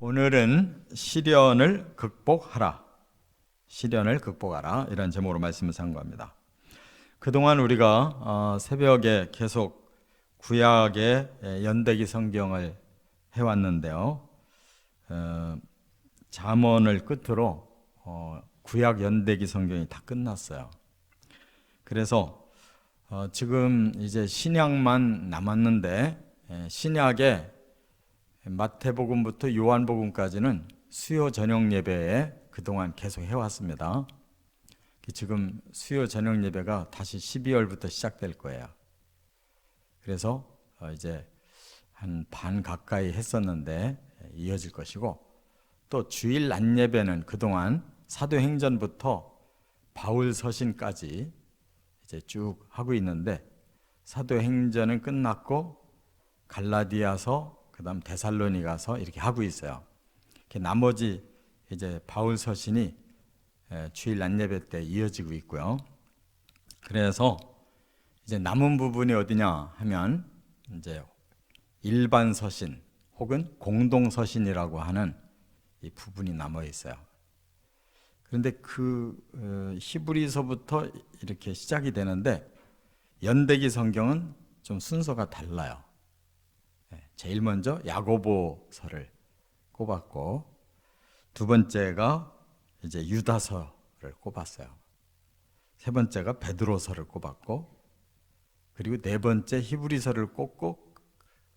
오늘은 시련을 극복하라. 시련을 극복하라. 이런 제목으로 말씀을 상고합니다. 그동안 우리가 새벽에 계속 구약의 연대기 성경을 해왔는데요. 잠언을 끝으로 구약 연대기 성경이 다 끝났어요. 그래서 지금 이제 신약만 남았는데 신약에 마태복음부터 요한복음까지는 수요 저녁 예배에 그동안 계속 해왔습니다. 지금 수요 저녁 예배가 다시 12월부터 시작될 거예요. 그래서 이제 한 반 가까이 했었는데 이어질 것이고, 또 주일 낮 예배는 그동안 사도행전부터 바울 서신까지 이제 쭉 하고 있는데, 사도행전은 끝났고 갈라디아서 그다음 데살로니가서 이렇게 하고 있어요. 나머지 이제 바울 서신이 주일 낮 예배 때 이어지고 있고요. 그래서 이제 남은 부분이 어디냐 하면 이제 일반 서신 혹은 공동 서신이라고 하는 이 부분이 남아 있어요. 그런데 그 히브리서부터 이렇게 시작이 되는데 연대기 성경은 좀 순서가 달라요. 제일 먼저 야고보서를 꼽았고, 두 번째가 이제 유다서를 꼽았어요. 세 번째가 베드로서를 꼽았고, 그리고 네 번째 히브리서를 꼽고,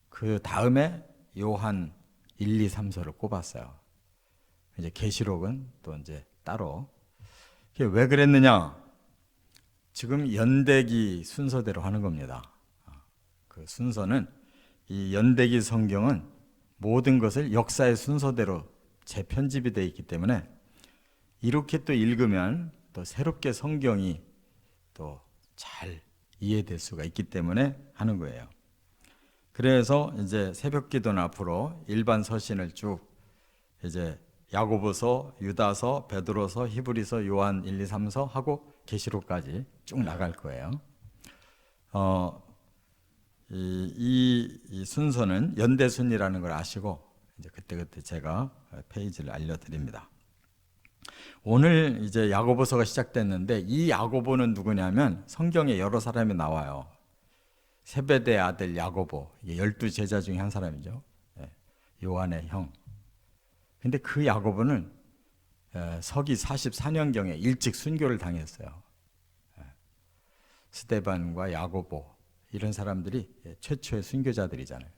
그 다음에 요한 1, 2, 3서를 꼽았어요. 이제 계시록은 또 이제 따로. 왜 그랬느냐? 지금 연대기 순서대로 하는 겁니다. 그 순서는 이 연대기 성경은 모든 것을 역사의 순서대로 재편집이 되어 있기 때문에 이렇게 또 읽으면 또 새롭게 성경이 또 잘 이해될 수가 있기 때문에 하는 거예요. 그래서 이제 새벽 기도는 앞으로 일반 서신을 쭉 이제 야고보서, 유다서, 베드로서, 히브리서, 요한 1, 2, 3서 하고 계시록까지 쭉 나갈 거예요. 이 순서는 연대순이라는 걸 아시고 이제 그때그때 제가 페이지를 알려드립니다. 오늘 이제 야고보서가 시작됐는데, 이 야고보는 누구냐면 성경에 여러 사람이 나와요. 세베대의 아들 야고보, 12제자 중에 한 사람이죠. 요한의 형. 근데 그 야고보는 서기 44년경에 일찍 순교를 당했어요. 스데반과 야고보 이런 사람들이 최초의 순교자들이잖아요.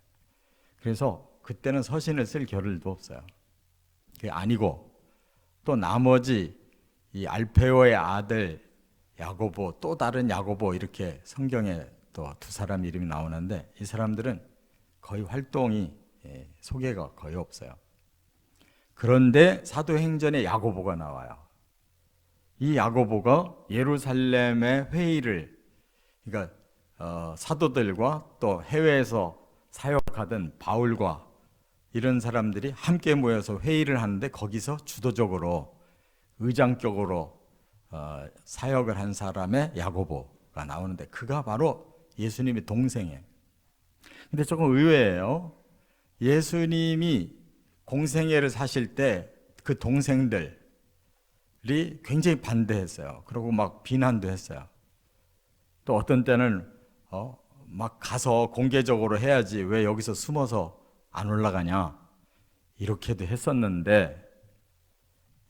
그래서 그때는 서신을 쓸 겨를도 없어요. 그게 아니고, 또 나머지 이 알페오의 아들 야고보, 또 다른 야고보, 이렇게 성경에 또 두 사람 이름이 나오는데, 이 사람들은 거의 활동이 소개가 거의 없어요. 그런데 사도행전에 야고보가 나와요. 이 야고보가 예루살렘의 회의를, 그러니까 사도들과 또 해외에서 사역하던 바울과 이런 사람들이 함께 모여서 회의를 하는데, 거기서 주도적으로 의장격으로 사역을 한 사람의 야고보가 나오는데, 그가 바로 예수님의 동생이에요. 근데 조금 의외예요. 예수님이 공생애를 사실 때 그 동생들이 굉장히 반대했어요. 그리고 막 비난도 했어요. 또 어떤 때는 막 가서 공개적으로 해야지 왜 여기서 숨어서 안 올라가냐, 이렇게도 했었는데,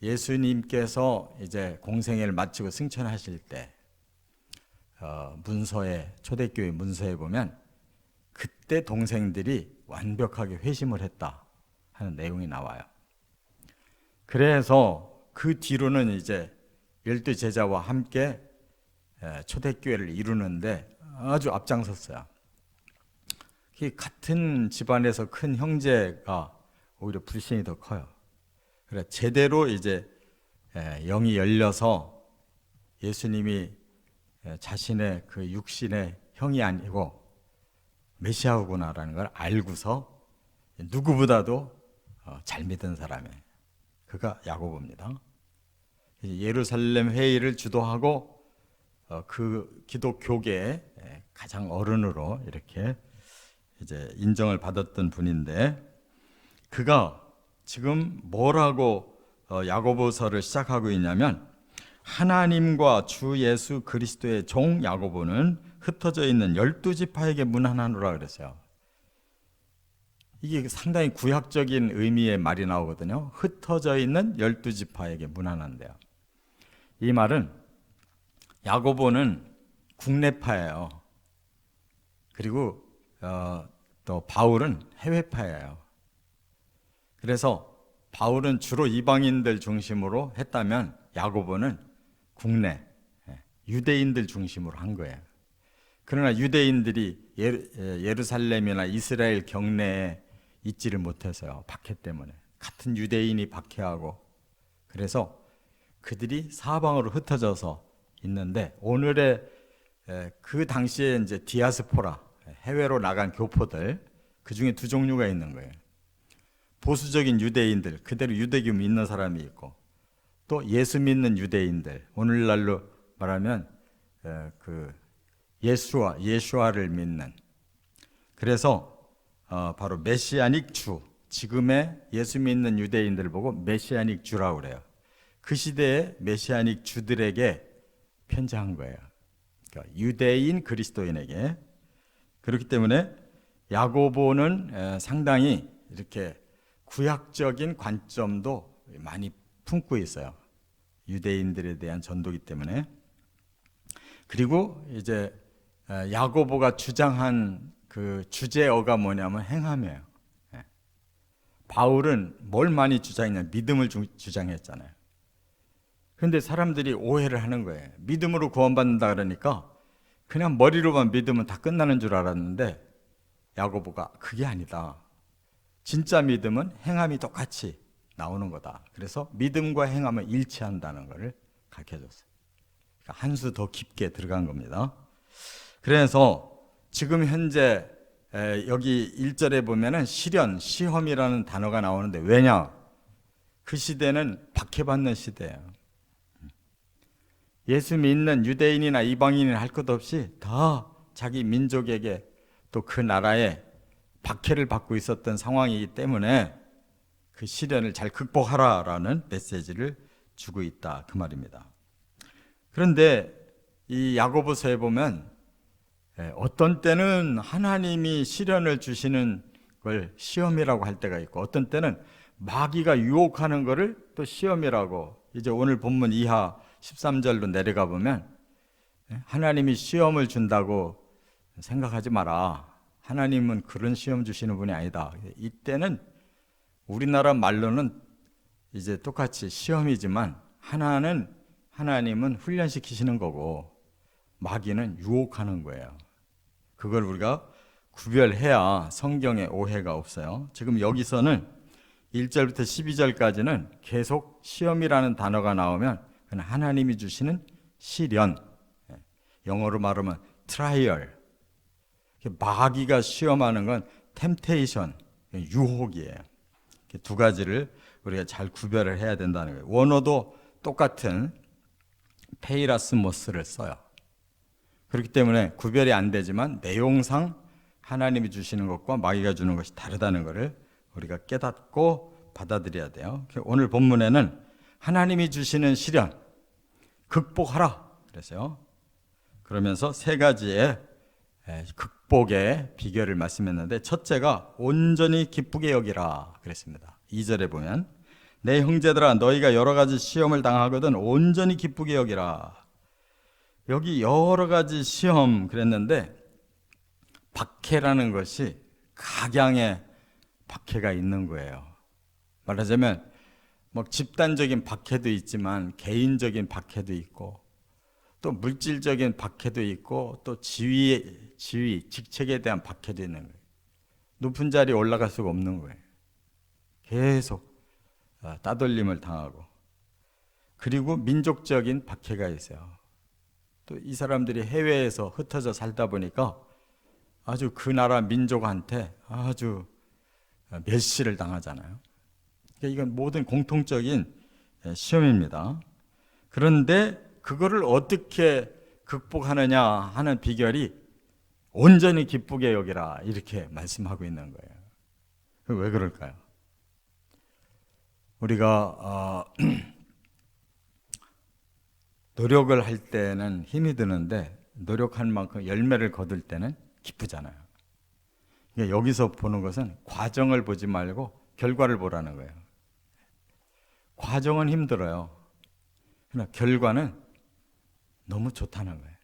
예수님께서 이제 공생애를 마치고 승천하실 때 문서에, 초대교회 문서에 보면 그때 동생들이 완벽하게 회심을 했다 하는 내용이 나와요. 그래서 그 뒤로는 이제 12제자와 함께 초대교회를 이루는데 아주 앞장섰어요. 같은 집안에서 큰 형제가 오히려 불신이 더 커요. 그래 제대로 이제 영이 열려서 예수님이 자신의 그 육신의 형이 아니고 메시아구나라는 걸 알고서 누구보다도 잘 믿은 사람이에요. 그가 야고보입니다. 예루살렘 회의를 주도하고 그 기독교계의 가장 어른으로 이렇게 이제 인정을 받았던 분인데, 그가 지금 뭐라고 야고보서를 시작하고 있냐면 하나님과 주 예수 그리스도의 종 야고보는 흩어져 있는 12지파에게 문안하노라 그랬어요. 이게 상당히 구약적인 의미의 말이 나오거든요. 흩어져 있는 12지파에게 문안한대요. 이 말은 야고보는 국내파예요. 그리고 또 바울은 해외파예요. 그래서 바울은 주로 이방인들 중심으로 했다면 야고보는 국내 유대인들 중심으로 한 거예요. 그러나 유대인들이 예루살렘이나 이스라엘 경내에 있지를 못해서요. 박해 때문에 같은 유대인이 박해하고 그래서 그들이 사방으로 흩어져서 있는데 오늘의 그 당시에 이제 디아스포라 해외로 나간 교포들 그 중에 두 종류가 있는 거예요. 보수적인 유대인들 그대로 유대교 믿는 사람이 있고 또 예수 믿는 유대인들 오늘날로 말하면 그 예수아를 믿는 그래서 바로 메시아닉 주 지금의 예수 믿는 유대인들을 보고 메시아닉 주라고 그래요. 그 시대의 메시아닉 주들에게 편지한 거예요. 그러니까 유대인 그리스도인에게. 그렇기 때문에 야고보는 상당히 이렇게 구약적인 관점도 많이 품고 있어요. 유대인들에 대한 전도기 때문에. 그리고 이제 야고보가 주장한 그 주제어가 뭐냐면 행함이에요. 바울은 뭘 많이 주장했냐? 믿음을 주장했잖아요. 그런데 사람들이 오해를 하는 거예요. 믿음으로 구원받는다 그러니까 그냥 머리로만 믿으면 다 끝나는 줄 알았는데 야고보가 그게 아니다. 진짜 믿음은 행함이 똑같이 나오는 거다. 그래서 믿음과 행함은 일치한다는 것을 가르쳐줬어요. 그러니까 한 수 더 깊게 들어간 겁니다. 그래서 지금 현재 여기 1절에 보면은 시험이라는 단어가 나오는데 왜냐? 그 시대는 박해받는 시대예요. 예수 믿는 유대인이나 이방인이나 할 것 없이 다 자기 민족에게 또 그 나라에 박해를 받고 있었던 상황이기 때문에 그 시련을 잘 극복하라라는 메시지를 주고 있다 그 말입니다. 그런데 이 야고보서에 보면 어떤 때는 하나님이 시련을 주시는 걸 시험이라고 할 때가 있고 어떤 때는 마귀가 유혹하는 것을 또 시험이라고 이제 오늘 본문 이하 13절로 내려가 보면 하나님이 시험을 준다고 생각하지 마라. 하나님은 그런 시험 주시는 분이 아니다. 이때는 우리나라 말로는 이제 똑같이 시험이지만 하나님은 훈련시키시는 거고 마귀는 유혹하는 거예요. 그걸 우리가 구별해야 성경에 오해가 없어요. 지금 여기서는 1절부터 12절까지는 계속 시험이라는 단어가 나오면 그건 하나님이 주시는 시련, 영어로 말하면 트라이얼, 마귀가 시험하는 건 템테이션, 유혹이에요. 두 가지를 우리가 잘 구별을 해야 된다는 거예요. 원어도 똑같은 페이라스모스를 써요. 그렇기 때문에 구별이 안 되지만 내용상 하나님이 주시는 것과 마귀가 주는 것이 다르다는 것을 우리가 깨닫고 받아들여야 돼요. 오늘 본문에는 하나님이 주시는 시련 극복하라 그랬어요. 그러면서 세 가지의 극복의 비결을 말씀했는데 첫째가 온전히 기쁘게 여기라 그랬습니다. 2절에 보면 내 형제들아 너희가 여러 가지 시험을 당하거든 온전히 기쁘게 여기라. 여기 여러 가지 시험 그랬는데 박해라는 것이 각양의 박해가 있는 거예요. 말하자면 뭐 집단적인 박해도 있지만 개인적인 박해도 있고 또 물질적인 박해도 있고 또 지위, 직책에 대한 박해도 있는 거예요. 높은 자리에 올라갈 수가 없는 거예요. 계속 따돌림을 당하고 그리고 민족적인 박해가 있어요. 또 이 사람들이 해외에서 흩어져 살다 보니까 아주 그 나라 민족한테 아주 멸시를 당하잖아요. 그러니까 이건 모든 공통적인 시험입니다. 그런데 그거를 어떻게 극복하느냐 하는 비결이 온전히 기쁘게 여기라 이렇게 말씀하고 있는 거예요. 왜 그럴까요? 우리가 노력을 할 때는 힘이 드는데 노력한 만큼 열매를 거둘 때는 기쁘잖아요. 그러니까 여기서 보는 것은 과정을 보지 말고 결과를 보라는 거예요. 과정은 힘들어요. 그러나 결과는 너무 좋다는 거예요.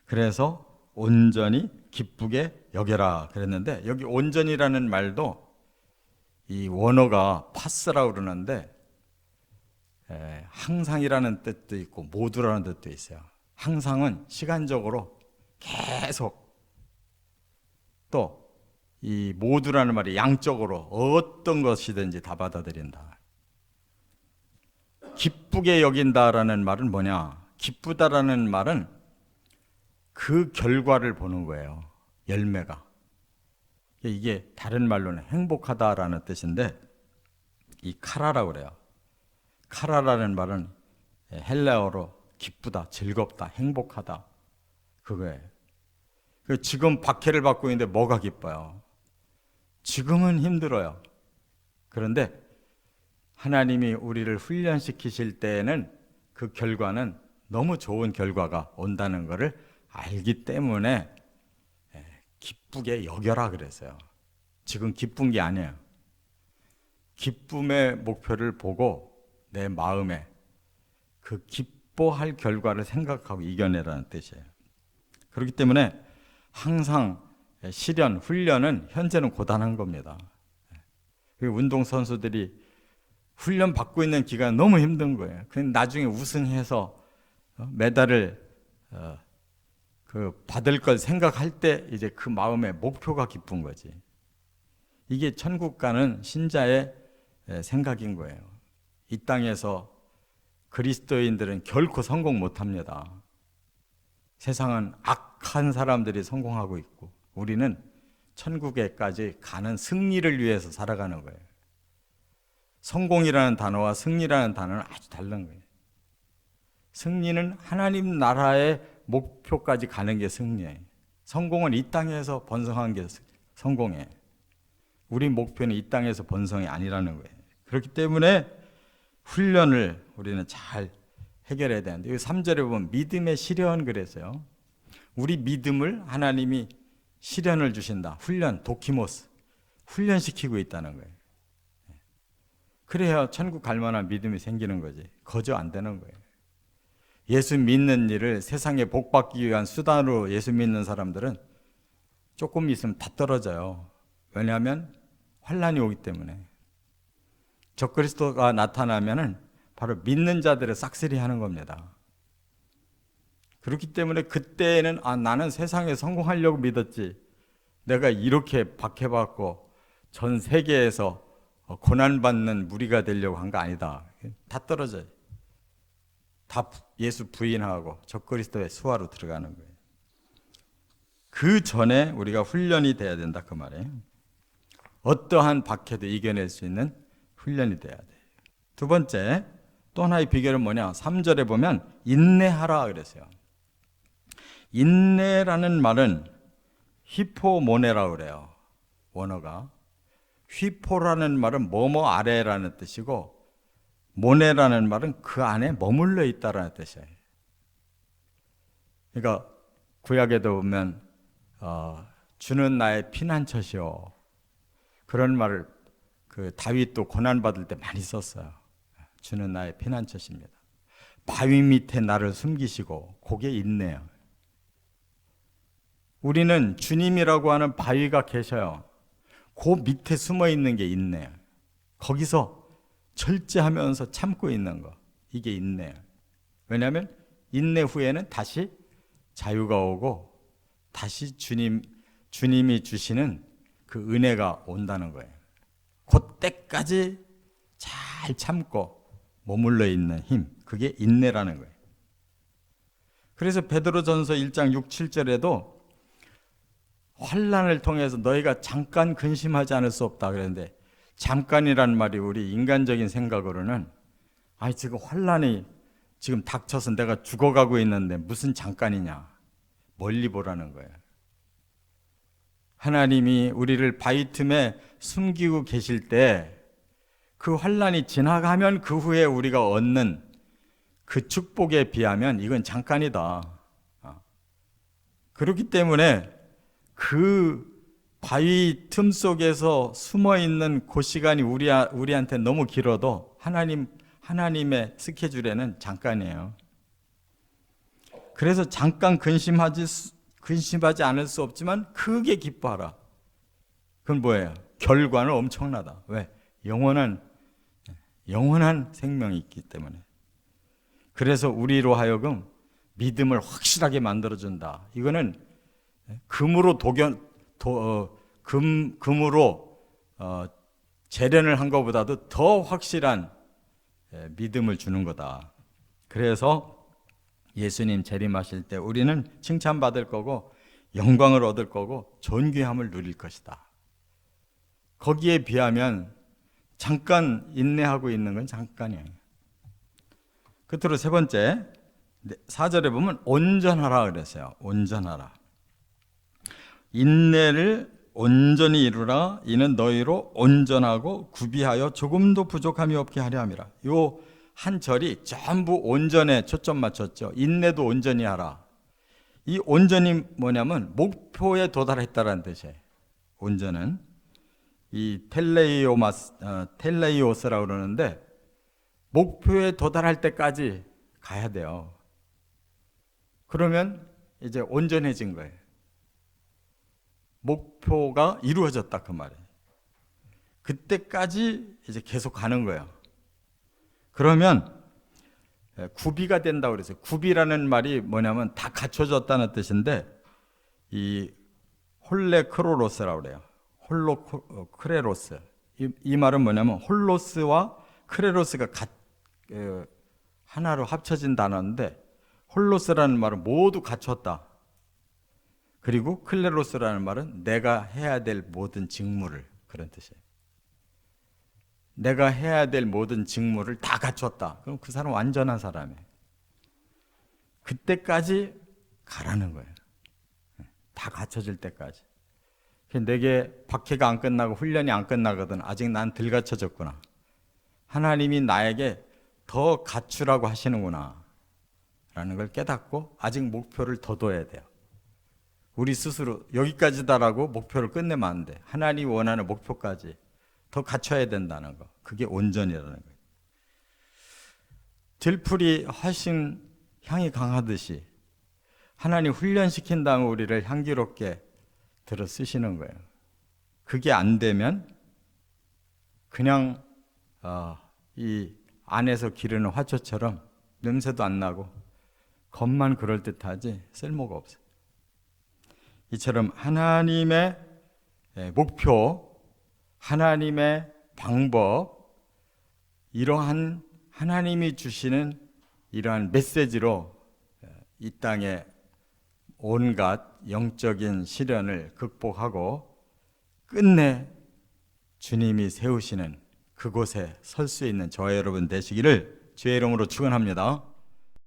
그래서 온전히 기쁘게 여겨라 그랬는데, 여기 온전이라는 말도 이 원어가 파스라고 그러는데 항상이라는 뜻도 있고 모두라는 뜻도 있어요. 항상은 시간적으로 계속, 또 이 모두라는 말이 양적으로 어떤 것이든지 다 받아들인다. 기쁘게 여긴다라는 말은 뭐냐? 기쁘다라는 말은 그 결과를 보는 거예요. 열매가. 이게 다른 말로는 행복하다라는 뜻인데, 이 카라라고 그래요. 카라라는 말은 헬라어로 기쁘다, 즐겁다, 행복하다, 그거예요. 지금 박해를 받고 있는데 뭐가 기뻐요? 지금은 힘들어요. 그런데 하나님이 우리를 훈련시키실 때에는 그 결과는 너무 좋은 결과가 온다는 것을 알기 때문에 기쁘게 여겨라 그랬어요. 지금 기쁜 게 아니에요. 기쁨의 목표를 보고 내 마음에 그 기뻐할 결과를 생각하고 이겨내라는 뜻이에요. 그렇기 때문에 항상 시련, 훈련은 현재는 고단한 겁니다. 운동선수들이 훈련 받고 있는 기간 너무 힘든 거예요. 그런데 나중에 우승해서 메달을 받을 걸 생각할 때 이제 그 마음의 목표가 기쁜 거지. 이게 천국 가는 신자의 생각인 거예요. 이 땅에서 그리스도인들은 결코 성공 못합니다. 세상은 악한 사람들이 성공하고 있고 우리는 천국에까지 가는 승리를 위해서 살아가는 거예요. 성공이라는 단어와 승리라는 단어는 아주 다른 거예요. 승리는 하나님 나라의 목표까지 가는 게 승리예요. 성공은 이 땅에서 번성한 게 성공이에요. 우리 목표는 이 땅에서 번성이 아니라는 거예요. 그렇기 때문에 훈련을 우리는 잘 해결해야 되는데, 여기 3절에 보면 믿음의 시련 그랬어요. 우리 믿음을 하나님이 시련을 주신다. 훈련, 도키모스, 훈련시키고 있다는 거예요. 그래야 천국 갈 만한 믿음이 생기는 거지. 거저 안 되는 거예요. 예수 믿는 일을 세상에 복 받기 위한 수단으로 예수 믿는 사람들은 조금 있으면 다 떨어져요. 왜냐하면 환난이 오기 때문에. 적그리스도가 나타나면은 바로 믿는 자들을 싹쓸이 하는 겁니다. 그렇기 때문에 그때는 나는 세상에 성공하려고 믿었지, 내가 이렇게 박해받고 전 세계에서 고난받는 무리가 되려고 한 거 아니다. 다 떨어져요. 다 예수 부인하고 적그리스도의 수하로 들어가는 거예요. 그 전에 우리가 훈련이 돼야 된다 그 말이에요. 어떠한 박해도 이겨낼 수 있는 훈련이 돼야 돼요. 두 번째, 또 하나의 비결은 뭐냐? 3절에 보면 인내하라 그랬어요. 인내라는 말은 히포모네라고 그래요. 원어가. 휘포라는 말은 뭐뭐 아래라는 뜻이고, 모네라는 말은 그 안에 머물러 있다라는 뜻이에요. 그러니까 구약에도 보면 주는 나의 피난처시오, 그런 말을 다윗도 고난받을 때 많이 썼어요. 주는 나의 피난처십니다. 바위 밑에 나를 숨기시고, 그게 인내예요. 우리는 주님이라고 하는 바위가 계셔요. 그 밑에 숨어 있는 게 인내예요. 거기서 절제하면서 참고 있는 거, 이게 인내예요. 왜냐하면 인내 후에는 다시 자유가 오고 다시 주님이 주시는 그 은혜가 온다는 거예요. 그때까지 잘 참고 머물러 있는 힘, 그게 인내라는 거예요. 그래서 베드로전서 1장 6, 7절에도 환난을 통해서 너희가 잠깐 근심하지 않을 수 없다 그랬는데, 잠깐이란 말이 우리 인간적인 생각으로는 지금 환난이 지금 닥쳐서 내가 죽어가고 있는데 무슨 잠깐이냐, 멀리 보라는 거예요. 하나님이 우리를 바위 틈에 숨기고 계실 때 그 환난이 지나가면 그 후에 우리가 얻는 그 축복에 비하면 이건 잠깐이다. 그렇기 때문에 그 바위 틈 속에서 숨어 있는 그 시간이 우리한테 너무 길어도 하나님의 스케줄에는 잠깐이에요. 그래서 잠깐 근심하지 않을 수 없지만 크게 기뻐하라. 그건 뭐예요? 결과는 엄청나다. 왜? 영원한 생명이 있기 때문에. 그래서 우리로 하여금 믿음을 확실하게 만들어준다. 이거는 금으로 재련을 한 것보다도 더 확실한 믿음을 주는 거다. 그래서 예수님 재림하실 때 우리는 칭찬받을 거고 영광을 얻을 거고 존귀함을 누릴 것이다. 거기에 비하면 잠깐 인내하고 있는 건 잠깐이에요. 끝으로 세 번째 4절에 보면 온전하라 그랬어요. 온전하라. 인내를 온전히 이루라. 이는 너희로 온전하고 구비하여 조금도 부족함이 없게 하려 함이라. 요 한 절이 전부 온전에 초점 맞췄죠. 인내도 온전히 하라. 이 온전이 뭐냐면 목표에 도달했다라는 뜻이에요. 온전은 이 텔레이오스라고 그러는데 목표에 도달할 때까지 가야 돼요. 그러면 이제 온전해진 거예요. 목표가 이루어졌다 그 말이에요. 그때까지 이제 계속 가는 거예요. 그러면 구비가 된다고 그랬어요. 구비라는 말이 뭐냐면 다 갖춰졌다는 뜻인데 이 홀레크로로스라고 그래요. 크레로스. 이 말은 뭐냐면 홀로스와 크레로스가 하나로 합쳐진 단어인데 홀로스라는 말은 모두 갖췄다. 그리고 클레로스라는 말은 내가 해야 될 모든 직무를, 그런 뜻이에요. 내가 해야 될 모든 직무를 다 갖췄다. 그럼 그 사람은 완전한 사람이에요. 그때까지 가라는 거예요. 다 갖춰질 때까지. 내게 박해가 안 끝나고 훈련이 안 끝나거든. 아직 난 덜 갖춰졌구나. 하나님이 나에게 더 갖추라고 하시는구나 라는 걸 깨닫고 아직 목표를 더 둬야 돼요. 우리 스스로 여기까지다라고 목표를 끝내면 안 돼. 하나님이 원하는 목표까지 더 갖춰야 된다는 거. 그게 온전이라는 거예요. 들풀이 훨씬 향이 강하듯이 하나님 훈련시킨 다음에 우리를 향기롭게 들어 쓰시는 거예요. 그게 안 되면 그냥 이 안에서 기르는 화초처럼 냄새도 안 나고 겉만 그럴듯하지 쓸모가 없어요. 이처럼 하나님의 목표, 하나님의 방법, 이러한 하나님이 주시는 이러한 메시지로 이 땅에 온갖 영적인 시련을 극복하고 끝내 주님이 세우시는 그곳에 설 수 있는 저와 여러분 되시기를 주의 이름으로 축원합니다.